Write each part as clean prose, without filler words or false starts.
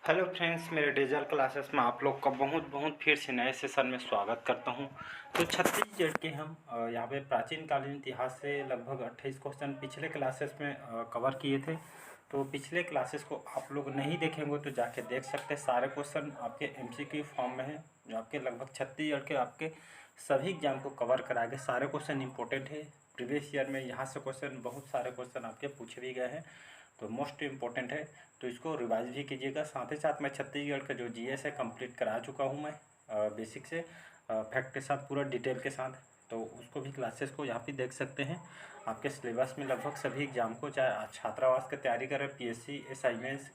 Hello friends, मेरे digital classes में आप लोग का बहुत बहुत फिर से नए सेशन में स्वागत करता हूं। तो छत्तीसगढ़ के हम यहाँ पे प्राचीन कालीन इतिहास से लगभग 28 क्वेश्चन पिछले क्लासेस में कवर किए थे। तो पिछले क्लासेस को आप लोग नहीं देखेंगे तो जाके देख सकते हैं। सारे क्वेश्चन आपके एमसीक्यू फॉर्म में है, जो आपके लगभग छत्तीसगढ़ के आपके सभी एग्जाम को कवर कराएंगे। सारे क्वेश्चन इंपॉर्टेंट है। प्रीवियस ईयर में यहाँ से क्वेश्चन, बहुत सारे क्वेश्चन आपके पूछे भी गए हैं, तो मोस्ट इम्पोर्टेंट है। तो इसको रिवाइज भी कीजिएगा। साथ ही साथ मैं छत्तीसगढ़ का जो जीएस है कंप्लीट करा चुका हूँ मैं, बेसिक से फैक्ट के साथ, पूरा डिटेल के साथ। तो उसको भी क्लासेस को यहाँ पे देख सकते हैं। आपके सिलेबस में लगभग सभी एग्जाम को, चाहे छात्रावास की तैयारी करें, PSC SI mains,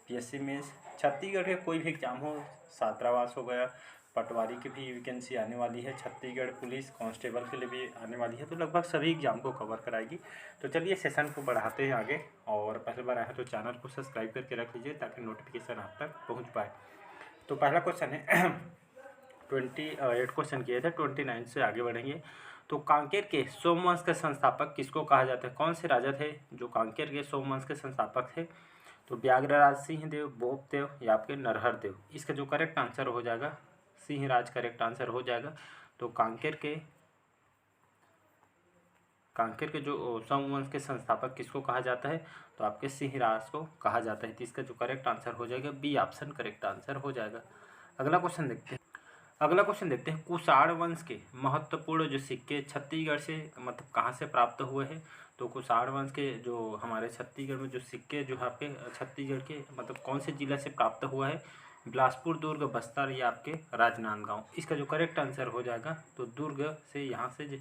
PSC mains, Chhattisgarh के कोई भी एग्जाम हो, छात्रावास हो गया, पटवारी की भी वैकेंसी आने वाली है, छत्तीसगढ़ पुलिस कांस्टेबल के लिए भी आने वाली है, तो लगभग सभी एग्जाम को कवर कराएगी। तो चलिए सेशन को बढ़ाते हैं आगे। और पहली बार आया है तो चैनल को सब्सक्राइब करके रख लीजिए ताकि नोटिफिकेशन आप तक पहुंच पाए। तो पहला क्वेश्चन है 28 क्वेश्चन किए थे, 29 से आगे बढ़ेंगे। तो कांकेर के सोमवंश के संस्थापक किसको कहा जाता है? कौन से राजा थे जो कांकेर के सोमवंश के संस्थापक थे? तो व्याघ्रराज सिंह देव, बोप देव या आपके नरहर देव। इसका जो करेक्ट आंसर हो जाएगा सिंहराज करेक्ट आंसर हो जाएगा। तो कांकेर के जो सोमवंश के संस्थापक किसको कहा जाता है? तो आपके सिंहराज को कहा जाता है। तो इसका जो करेक्ट आंसर हो जाएगा बी ऑप्शन करेक्ट आंसर हो जाएगा। अगला क्वेश्चन देखते हैं कुषाण वंश के महत्वपूर्ण जो सिक्के छत्तीसगढ़ से मतलब कहाँ से प्राप्त हुए हैं? तो कुषाण वंश के जो हमारे छत्तीसगढ़ में जो सिक्के जो आपके छत्तीसगढ़ के मतलब कौन से जिला से प्राप्त हुआ है? बिलासपुर, दुर्ग, बस्तर या आपके राजनांदगांव। इसका जो करेक्ट आंसर हो जाएगा तो दुर्ग से, यहाँ से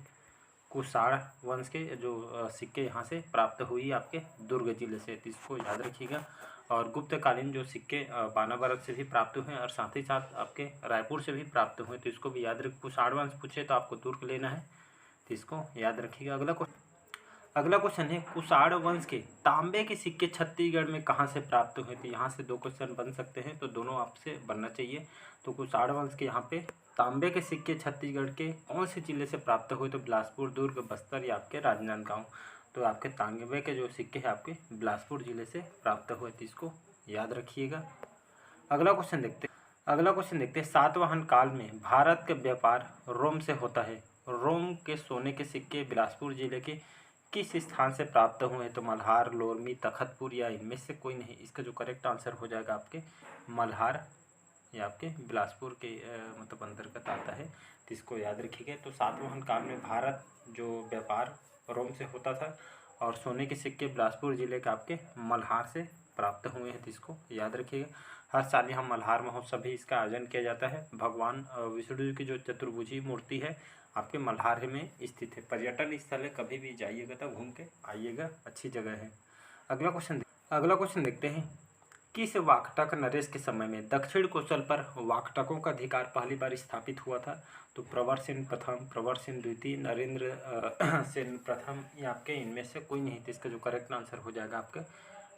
कुषाण वंश के जो सिक्के यहाँ से प्राप्त हुई आपके दुर्ग जिले से। तो इसको याद रखिएगा। और गुप्तकालीन जो सिक्के बानाबरत से भी प्राप्त हुए हैं और साथ ही साथ आपके रायपुर से भी प्राप्त हुए, तो इसको भी याद रख। कुषाण वंश पूछे तो आपको दुर्ग लेना है, तो इसको याद रखिएगा। अगला क्वेश्चन है कुषाण वंश के तांबे के सिक्के छत्तीसगढ़ में कहाँ से प्राप्त हुए? तो यहाँ से दो क्वेश्चन बन सकते हैं, तो दोनों आपसे बनना चाहिए। तो कुषाण वंश के यहाँ पे तांबे के सिक्के छत्तीसगढ़ के कौन से जिले से प्राप्त हुए? तो बिलासपुर, दुर्ग, बस्तर या आपके राजनांदगांव। तो आपके तांबे के जो सिक्के हैं आपके बिलासपुर जिले से प्राप्त हुए, तो इसको याद रखिएगा। अगला क्वेश्चन देखते हैं सातवाहन काल में भारत का व्यापार रोम से होता है। रोम के सोने के सिक्के बिलासपुर जिले के किस स्थान से प्राप्त हुए? तो मल्हार, लोरमी, तखतपुर या इनमें से कोई नहीं। इसका जो करेक्ट आंसर हो जाएगा आपके मल्हार या आपके बिलासपुर के मतलब अंतर्गत आता है, तो इसको याद रखिएगा। तो सातवाहन काल में भारत जो व्यापार रोम से होता था और सोने के सिक्के बिलासपुर जिले के आपके मल्हार से प्राप्त हुए हैं, तो इसको याद रखिएगा। हर साल यहाँ मल्हार महोत्सव भी इसका आयोजन किया जाता है। भगवान विष्णु जी की जो चतुर्भुजी मूर्ति है आपके मल्हार में स्थित है। पर्यटन स्थल है, कभी भी जाइएगा तो घूम के आइएगा, अच्छी जगह है। अगला क्वेश्चन देखते हैं किस वाकटक नरेश के समय में दक्षिण कोसल पर वाकटकों का अधिकार पहली बार स्थापित हुआ था? तो प्रवर सेन प्रथम, प्रवर सेन द्वितीय, नरेंद्र सेन प्रथम या आपके इनमें से कोई नहीं। तो इसका जो करेक्ट आंसर हो जाएगा आपका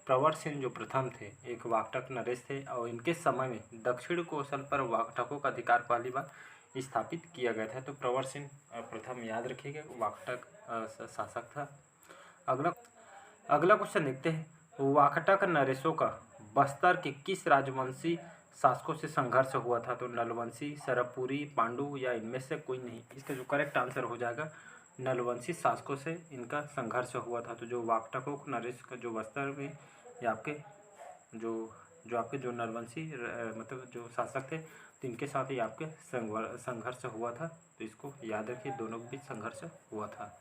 प्रवर सेन जो प्रथम थे, एक वाकटक नरेश थे, और इनके समय में दक्षिण कोसल पर वाकटकों का अधिकार पहली बार स्थापित किया गया था। तो प्रवर सेन प्रथम याद रखिएगा, वाकटक शासक था। अगला क्वेश्चन देखते हैं वाकटक नरेशों का बस्तर के किस राजवंशी शासकों से संघर्ष हुआ था? तो नलवंशी, सरपुरी, पांडु या इनमें से कोई नहीं। इसका जो करेक्ट आंसर हो जाएगा नलवंशी शासकों से इनका संघर्ष हुआ था। तो जो वाकटकों नरेश का जो बस्तर में या आपके जो नलवंशी मतलब जो शासक थे, तो इनके साथ ही आपके संघर्ष हुआ था। तो इसको याद रखिए, दोनों के बीच संघर्ष हुआ था।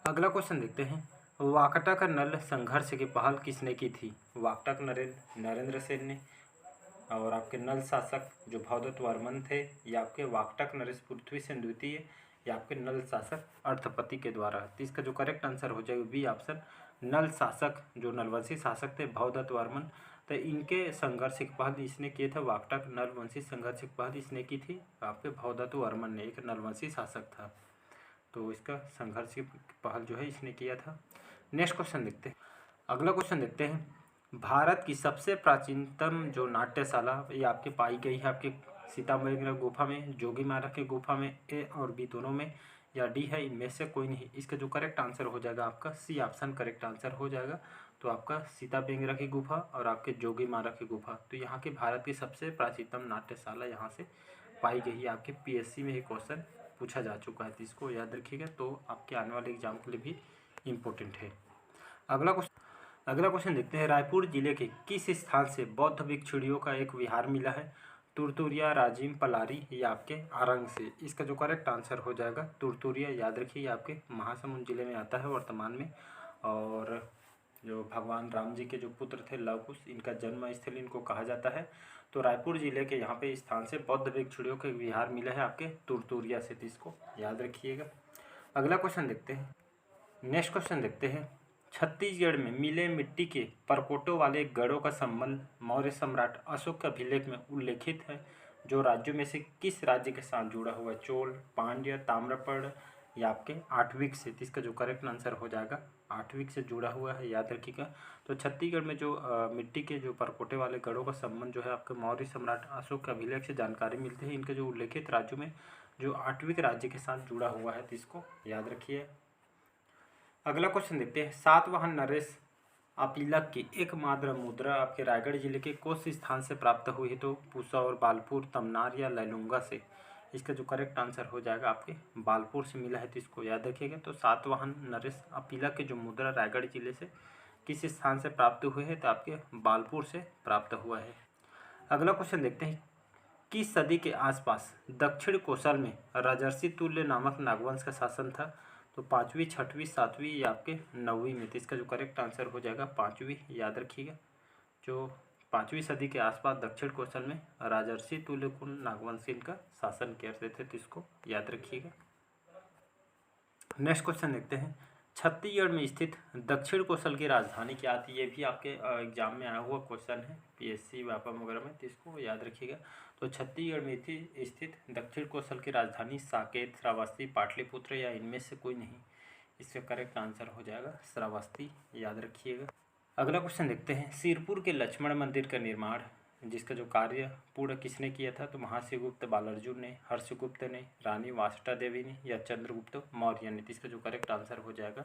अगला क्वेश्चन देखते हैं वाकटक नल संघर्ष की पहल किसने की थी? वाकटक नरेंद्र सेन ने, और आपके नल शासक जो भवदत्त वर्मन थे, या आपके वाकटक नरेश पृथ्वी सेन द्वितीय, या आपके नल शासक अर्थपति के द्वारा। तो इसका जो करेक्ट आंसर हो जाएगा बी ऑप्शन नल शासक, जो नलवंशी शासक थे भवदत्त वर्मन। तो इनके संघर्ष की पहल इसने किए थे, वाकटक नलवंशी संघर्ष की पहल इसने की थी आपके भवदत्त वर्मन ने, एक नलवंशी शासक था। तो इसका संघर्ष की पहल जो है इसने किया था। अगला क्वेश्चन देखते हैं भारत की सबसे प्राचीनतम जो नाट्यशाला ये आपके पाई गई है आपके सीतामढ़ी गुफा में, जोगीमारा के गुफा में, ए और बी दोनों में, या डी है इनमें से कोई नहीं। इसका जो करेक्ट आंसर हो जाएगा आपका सी ऑप्शन करेक्ट आंसर हो जाएगा। तो आपका सीता बेंगरा की गुफा और आपके जोगीमारा की गुफा। तो यहाँ के भारत की सबसे प्राचीनतम नाट्यशाला यहाँ से पाई गई है। आपके पीएससी में ये क्वेश्चन पूछा जा चुका है, तो इसको याद रखिएगा, तो आपके आने वाले एग्जाम के लिए भी इम्पोर्टेंट है। अगला क्वेश्चन देखते हैं, रायपुर जिले के किस स्थान से बौद्ध भिक्षुणियों का एक विहार मिला है? तुरतुरिया, राजिम, पलारी या आपके आरंग से? इसका जो करेक्ट आंसर हो जाएगा तुरतुरिया। याद रखिए, आपके महासमुंद जिले में आता है वर्तमान में। और जो भगवान राम जी के जो पुत्र थे लव कुश, इनका जन्म स्थल इनको कहा जाता है। तो रायपुर जिले के यहाँ पे स्थान से बौद्ध भिक्षुणियों का विहार मिला है आपके तुरतुरिया से, तो इसको याद रखिएगा। अगला क्वेश्चन देखते हैं, नेक्स्ट क्वेश्चन देखते हैं, छत्तीसगढ़ में मिले मिट्टी के परकोटों वाले गढ़ों का संबंध मौर्य सम्राट अशोक के अभिलेख में उल्लेखित है, जो राज्यों में से किस राज्य के साथ जुड़ा हुआ है? चोल, पांड्य, ताम्रपर्ण या आपके आठविक से? इसका जो करेक्ट आंसर हो जाएगा आठविक से जुड़ा हुआ है, याद रखिएगा। तो छत्तीसगढ़ में जो मिट्टी के जो परकोटे वाले गढ़ों का संबंध जो है आपके मौर्य सम्राट अशोक के अभिलेख से जानकारी मिलती है। इनके जो उल्लेखित राज्यों में जो आठविक राज्य के साथ जुड़ा हुआ है, तो इसको याद रखिए। अगला क्वेश्चन देखते हैं, सातवाहन नरेश अपीलक की एकमात्र मुद्रा आपके रायगढ़ जिले के कौन स्थान से प्राप्त हुई है? तो पूसा और बालपुर, तमनार या लैलूंगा से? इसका जो करेक्ट आंसर हो जाएगा आपके बालपुर से मिला है, तो इसको याद रखिएगा। तो सातवाहन नरेश अपीलक के जो मुद्रा रायगढ़ जिले से किस स्थान से प्राप्त हुए हैं? तो आपके बालपुर से प्राप्त हुआ है। अगला क्वेश्चन देखते हैं, किस सदी के आसपास दक्षिण कोसल में राजर्षि तुल्य नामक नागवंश का शासन था? तो 5वीं, 6वीं, 7वीं या आपके 9वीं में? तो इसका जो करेक्ट आंसर हो जाएगा 5वीं, याद रखिएगा। जो 5वीं सदी के आसपास दक्षिण कोसल में राजर्षि तुल्यकुल नागवंश इनका शासन करते थे, तो इसको याद रखिएगा। नेक्स्ट क्वेश्चन देखते हैं, छत्तीसगढ़ में स्थित दक्षिण कोसल की राजधानी क्या थी? ये भी आपके एग्जाम में आया हुआ क्वेश्चन है पीएससी व्यापम वगैरह में, तो इसको याद रखिएगा। तो छत्तीसगढ़ में स्थित दक्षिण कोसल की राजधानी साकेत, श्रावस्ती, पाटलिपुत्र या इनमें से कोई नहीं? इसका करेक्ट आंसर हो जाएगा श्रावस्ती, याद रखिएगा। अगला क्वेश्चन देखते हैं, सिरपुर के लक्ष्मण मंदिर का निर्माण जिसका जो कार्य पूर्ण किसने किया था? तो महाशिवगुप्त बालार्जुन ने, हर्षगुप्त ने, रानी वासुटा देवी ने या चंद्रगुप्त मौर्य ने? इसका जो करेक्ट आंसर हो जाएगा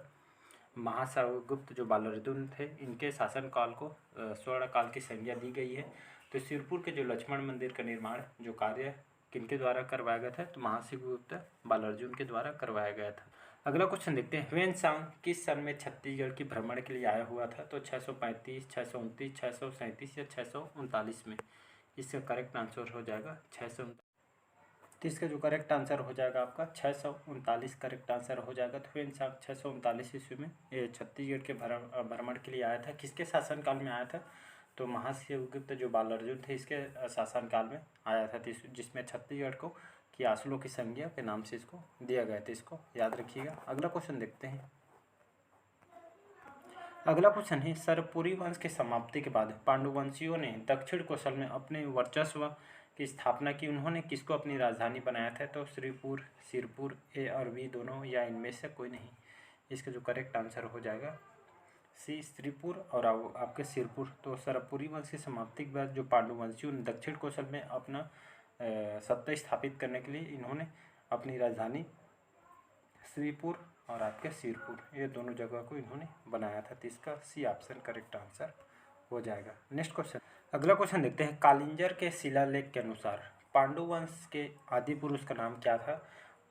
महाशिवगुप्त जो बालार्जुन थे, इनके शासनकाल को स्वर्ण काल की संज्ञा दी गई है। तो सिरपुर के जो लक्ष्मण मंदिर का निर्माण जो कार्य किनके द्वारा करवाया गया था? तो महाशिवगुप्त बालार्जुन के द्वारा करवाया गया था। अगला क्वेश्चन देखते हैं, ह्वेन-सांग किस सन में छत्तीसगढ़ की भ्रमण के लिए आया हुआ था? तो 635, 629, 637 या 639 में? इसका करेक्ट आंसर हो जाएगा 639। तो इसका जो करेक्ट आंसर हो जाएगा आपका 639 करेक्ट आंसर हो जाएगा। तो ह्वेन-सांग 639 ईस्वी में ये छत्तीसगढ़ के भ्रमण के लिए आया था। किसके शासनकाल में आया था? तो महाशिवगुप्त जो बालार्जुन थे, इसके शासनकाल में आया था, जिसमें छत्तीसगढ़ को कि आसलों की संज्ञा के नाम से इसको दिया गया था, इसको याद रखिएगा। अगला क्वेश्चन देखते हैं, अगला क्वेश्चन है, सरपुरी वंश की समाप्ति के बाद पांडुवंशियों ने दक्षिण कोसल में अपने वर्चस्व की स्थापना की। उन्होंने किसको अपनी राजधानी बनाया था? तो श्रीपुर, सिरपुर, ए और बी दोनों या इनमें से कोई नहीं? इसका जो करेक्ट आंसर हो जाएगा सी, श्रीपुर और आपके सिरपुर। तो सरपुरी वंश की समाप्ति के बाद जो पांडुवंशियों ने दक्षिण कोसल में अपना सत्ता स्थापित करने के लिए इन्होंने अपनी राजधानी श्रीपुर और आपके सिरपुर, ये दोनों जगह को इन्होंने बनाया था, तो इसका सी ऑप्शन करेक्ट आंसर हो जाएगा। नेक्स्ट क्वेश्चन, अगला क्वेश्चन देखते हैं, कालिंजर के शिलालेख के अनुसार पांडुवंश के आदि पुरुष का नाम क्या था?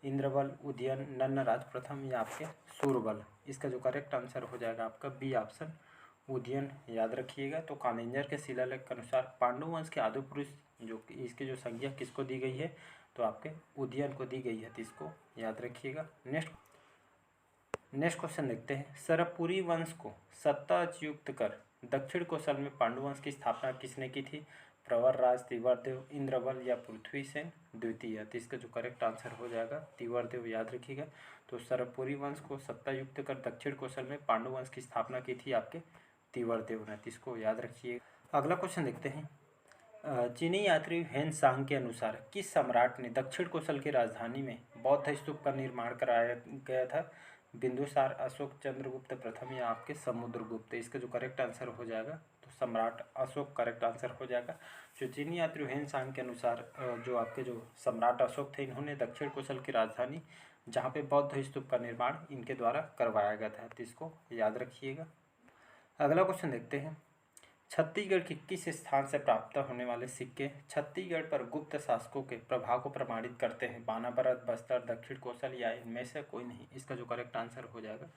इंद्रबल, उदयन, नन्नराज प्रथम या आपके सूरबल? इसका जो करेक्ट आंसर हो जाएगा आपका बी ऑप्शन उदयन, याद रखिएगा। तो कालिंजर के शिलालेख के अनुसार पांडुवंश के आदि पुरुष जो इसके जो संज्ञा किसको दी गई है? तो आपके उदयन को दी गई है, तो इसको याद रखिएगा। नेक्स्ट क्वेश्चन देखते हैं, सरपुरी वंश को सत्ताच्युत कर दक्षिण कोसल में पांडुवंश की स्थापना किसने की थी? प्रवरराज, तिवरदेव, इंद्रबल या पृथ्वीसेन द्वितीय? तो इसका जो करेक्ट आंसर हो जाएगा तिवरदेव, याद रखिएगा। तो सरपुरी वंश को सत्तायुक्त कर दक्षिण कोसल में पांडुवंश की स्थापना की थी आपके तिवरदेव ने, तो इसको याद रखिए। अगला क्वेश्चन देखते हैं, चीनी यात्री ह्वेन-सांग के अनुसार किस सम्राट ने दक्षिण कोसल की राजधानी में बौद्ध स्तूप का निर्माण कराया गया था? बिंदुसार, अशोक, चंद्रगुप्त प्रथम या आपके समुद्रगुप्त? इसका जो करेक्ट आंसर हो जाएगा तो सम्राट अशोक करेक्ट आंसर हो जाएगा। जो चीनी यात्री ह्वेन-सांग के अनुसार जो आपके जो सम्राट अशोक थे, इन्होंने दक्षिण कोसल की राजधानी जहाँ पे बौद्ध स्तूप का निर्माण इनके द्वारा करवाया गया था, तो इसको याद रखिएगा। अगला क्वेश्चन देखते हैं, छत्तीसगढ़ के किस स्थान से प्राप्त होने वाले सिक्के छत्तीसगढ़ पर गुप्त शासकों के प्रभाव को प्रमाणित करते हैं? बानाबरत, बस्तर, दक्षिण कोसल या इनमें से कोई नहीं? इसका जो करेक्ट आंसर हो जाएगा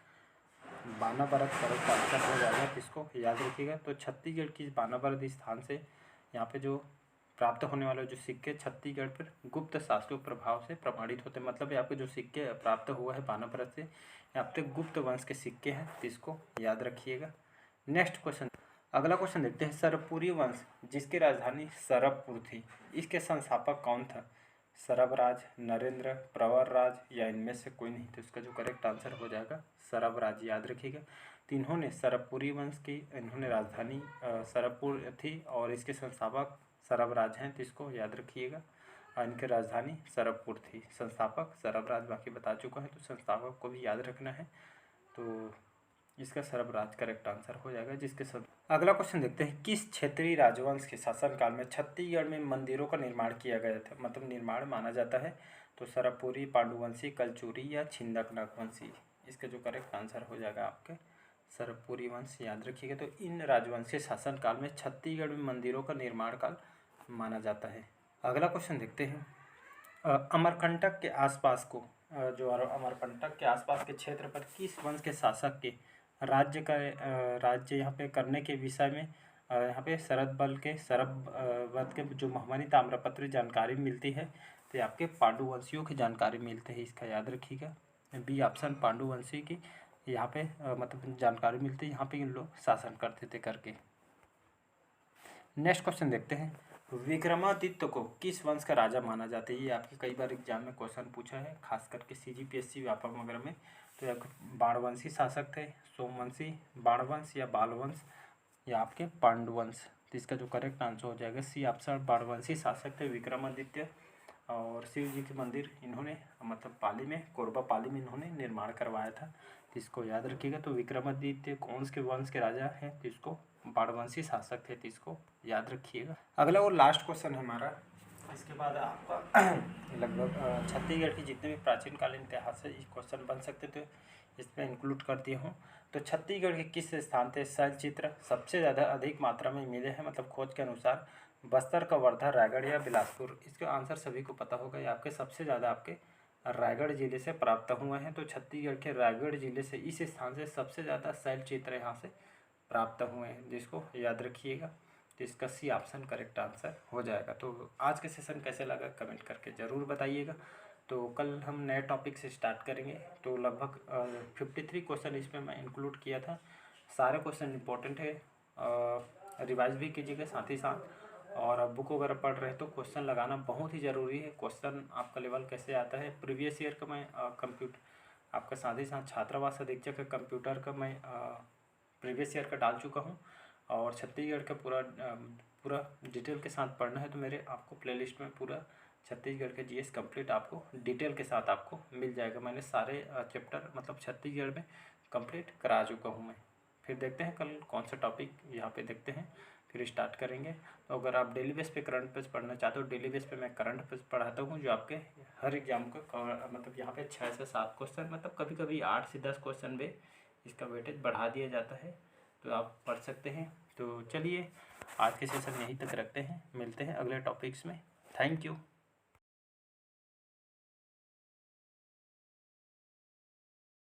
बानाबरत करेक्ट आंसर हो जाएगा। इसको याद रखिएगा। तो छत्तीसगढ़ की बानाबरत स्थान से यहाँ पे जो प्राप्त होने वाले जो सिक्के छत्तीसगढ़ पर गुप्त शासकों के प्रभाव से प्रमाणित होते हैं, मतलब आपके जो सिक्के प्राप्त हुआ है बानाबरत से यहाँ पे गुप्त वंश के सिक्के हैं, तो इसको याद रखिएगा। नेक्स्ट क्वेश्चन, अगला क्वेश्चन देखते हैं, सरबपुरी वंश जिसकी राजधानी सरबपुर थी, इसके संस्थापक कौन था? सरबराज, नरेंद्र, प्रवरराज या इनमें से कोई नहीं? तो इसका जो करेक्ट आंसर हो जाएगा सरबराज, याद रखिएगा। तो इन्होंने सरबपुरी वंश की इन्होंने राजधानी सरबपुर थी और इसके संस्थापक सरबराज हैं, तो इसको याद रखिएगा। इनकी राजधानी सरबपुर थी, संस्थापक सरबराज, बाकी बता चुका है, तो संस्थापक को भी याद रखना है। तो इसका सरबराज करेक्ट आंसर हो जाएगा। जिसके सब अगला क्वेश्चन देखते हैं, किस क्षेत्रीय राजवंश के शासनकाल में छत्तीसगढ़ में मंदिरों का निर्माण किया गया था, मतलब निर्माण माना जाता है? तो सरबपुरी, पांडुवंशी, कलचुरी या छिंदक नागवंशी? इसका जो करेक्ट आंसर हो जाएगा आपके सरबपुरी वंश, याद रखिएगा। तो इन राजवंश के शासनकाल में छत्तीसगढ़ में मंदिरों का निर्माण काल माना जाता है। अगला क्वेश्चन देखते हैं, अमरकंटक के आसपास को जो अमरकंटक के आसपास के क्षेत्र पर किस वंश के शासक के राज्य यहाँ पे करने के विषय में यहाँ पे शरद के जो महमनी ताम्रपत्र जानकारी मिलती है, तो ये आपके पांडुवंशियों की जानकारी मिलती है, इसका याद रखिएगा। बी ऑप्शन पांडुवंशी की यहाँ पे मतलब जानकारी मिलती है, यहाँ पे इन लोग शासन करते थे करके। नेक्स्ट क्वेश्चन देखते हैं, विक्रमादित्य को किस वंश का राजा माना जाता है? ये आपके कई बार एग्जाम में क्वेश्चन पूछा है, खास करके CGPSC व्यापम वगैरह में। तो ये बाणवंशी शासक थे, सोमवंशी, बाणवंश या बालवंश या आपके पांडुवंश? तो इसका जो करेक्ट आंसर हो जाएगा सी ऑप्शन, बाणवंशी शासक थे विक्रमादित्य। और शिव जी के मंदिर इन्होंने मतलब पाली में, कोरबा पाली में इन्होंने निर्माण करवाया था, तो इसको याद रखिएगा। तो विक्रमादित्य कौन से वंश के राजा हैं? तो इसको बाणवंशी शासक थे, तो इसको याद रखिएगा। अगला और लास्ट क्वेश्चन है हमारा, इसके बाद आपका लगभग छत्तीसगढ़ की जितने भी प्राचीन कालीन इतिहास है इस क्वेश्चन बन सकते थे, इसमें इंक्लूड कर दिए हूँ। तो छत्तीसगढ़ के किस स्थान से शैलचित्र सबसे ज़्यादा अधिक मात्रा में मिले हैं, मतलब खोज के अनुसार? बस्तर, कवर्धा, रायगढ़ या बिलासपुर? इसका आंसर सभी को पता होगा, ये आपके सबसे ज़्यादा आपके रायगढ़ जिले से प्राप्त हुए हैं। तो छत्तीसगढ़ के रायगढ़ जिले से इस स्थान से सबसे ज़्यादा शैलचित्र यहाँ से प्राप्त हुए हैं, जिसको याद रखिएगा। तो इसका सी ऑप्शन करेक्ट आंसर हो जाएगा। तो आज के सेशन कैसे लगा कमेंट करके ज़रूर बताइएगा। तो कल हम नए टॉपिक से स्टार्ट करेंगे। तो लगभग 53 क्वेश्चन इसमें मैं इंक्लूड किया था, सारे क्वेश्चन इंपॉर्टेंट है, रिवाइज भी कीजिएगा साथ ही साथ। और बुक वगैरह पढ़ रहे तो क्वेश्चन लगाना बहुत ही ज़रूरी है। क्वेश्चन आपका लेवल कैसे आता है, प्रीवियस ईयर का मैं कंप्यूटर आपका साथ ही साथ छात्रावास अधीक्षक कंप्यूटर का मैं प्रीवियस ईयर का डाल चुका हूँ। और छत्तीसगढ़ का पूरा डिटेल के साथ पढ़ना है तो मेरे आपको प्लेलिस्ट में पूरा छत्तीसगढ़ का GS कंप्लीट आपको डिटेल के साथ आपको मिल जाएगा। मैंने सारे चैप्टर मतलब छत्तीसगढ़ में कंप्लीट करा चुका हूँ मैं। फिर देखते हैं कल कौन सा टॉपिक यहाँ पे देखते हैं, फिर स्टार्ट करेंगे। तो अगर आप डेली बेस पे करंट पेज पढ़ना चाहते हो, डेली बेस पे मैं करंट पेज पढ़ाता हूँ जो आपके हर एग्जाम का मतलब यहाँ पे 6 से 7 क्वेश्चन, मतलब कभी कभी 8 से 10 क्वेश्चन में इसका वेटेज बढ़ा दिया जाता है, तो आप पढ़ सकते हैं। तो चलिए आज के सेशन यहीं तक रखते हैं, मिलते हैं अगले टॉपिक्स में। Thank you.